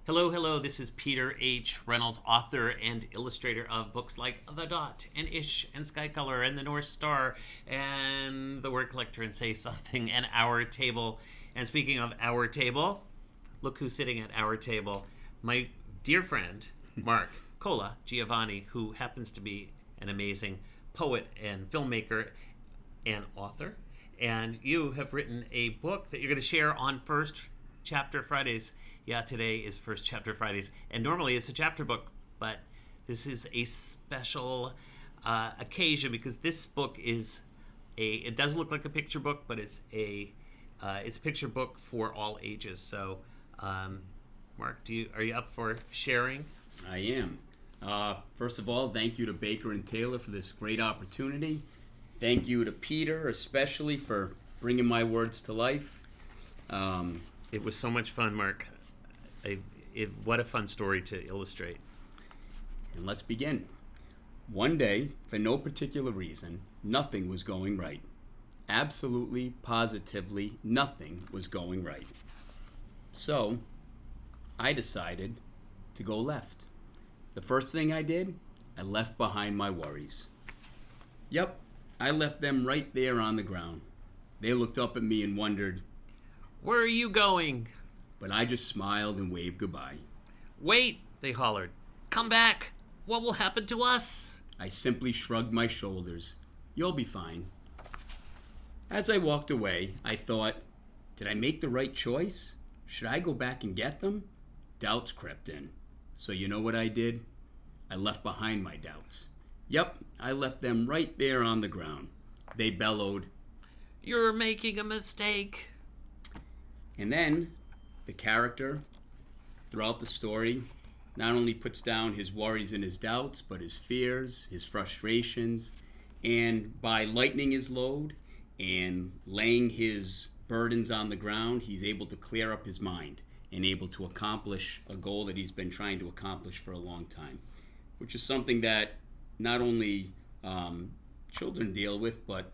Hello, hello. This is Peter H. Reynolds, author and illustrator of books like The Dot and Ish and Sky Color and The North Star and The Word Collector and Say Something and Our Table. And speaking of Our Table, look who's sitting at our table. My dear friend, Marc Colagiovanni, who happens to be an amazing poet and filmmaker and author. And you have written a book that you're going to share on First Chapter Fridays. Yeah, today is First Chapter Fridays, and normally it's a chapter book, but this is a special occasion because this book is it does look like a picture book, but it's a picture book for all ages. So, Marc, are you up for sharing? I am. First of all, thank you to Baker and Taylor for this great opportunity. Thank you to Peter, especially for bringing my words to life. It was so much fun, Marc. What a fun story to illustrate. And let's begin. One day, for no particular reason, nothing was going right. Absolutely, positively, nothing was going right. So, I decided to go left. The first thing I did, I left behind my worries. Yep, I left them right there on the ground. They looked up at me and wondered, "Where are you going?" But I just smiled and waved goodbye. "Wait," they hollered. "Come back. What will happen to us?" I simply shrugged my shoulders. You'll be fine. As I walked away, I thought, did I make the right choice? Should I go back and get them? Doubts crept in. So you know what I did? I left behind my doubts. Yep, I left them right there on the ground. They bellowed, "You're making a mistake." And then the character, throughout the story, not only puts down his worries and his doubts, but his fears, his frustrations, and by lightening his load and laying his burdens on the ground, he's able to clear up his mind and able to accomplish a goal that he's been trying to accomplish for a long time, which is something that not only children deal with, but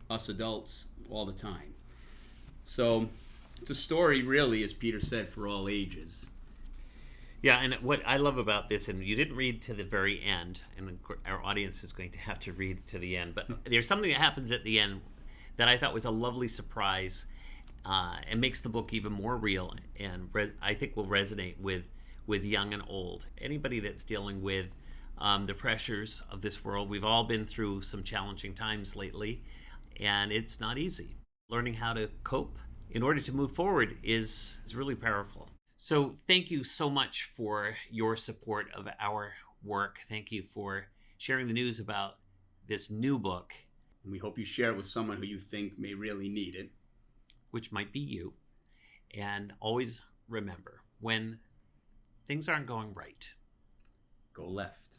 us adults all the time. So it's a story, really, as Peter said, for all ages. Yeah, and what I love about this, and you didn't read to the very end, and our audience is going to have to read to the end, but there's something that happens at the end that I thought was a lovely surprise and makes the book even more real, and I think will resonate with young and old. Anybody that's dealing with the pressures of this world. We've all been through some challenging times lately, and it's not easy. Learning how to cope in order to move forward is really powerful. So thank you so much for your support of our work. Thank you for sharing the news about this new book. And we hope you share it with someone who you think may really need it. Which might be you. And always remember, when things aren't going right, go left.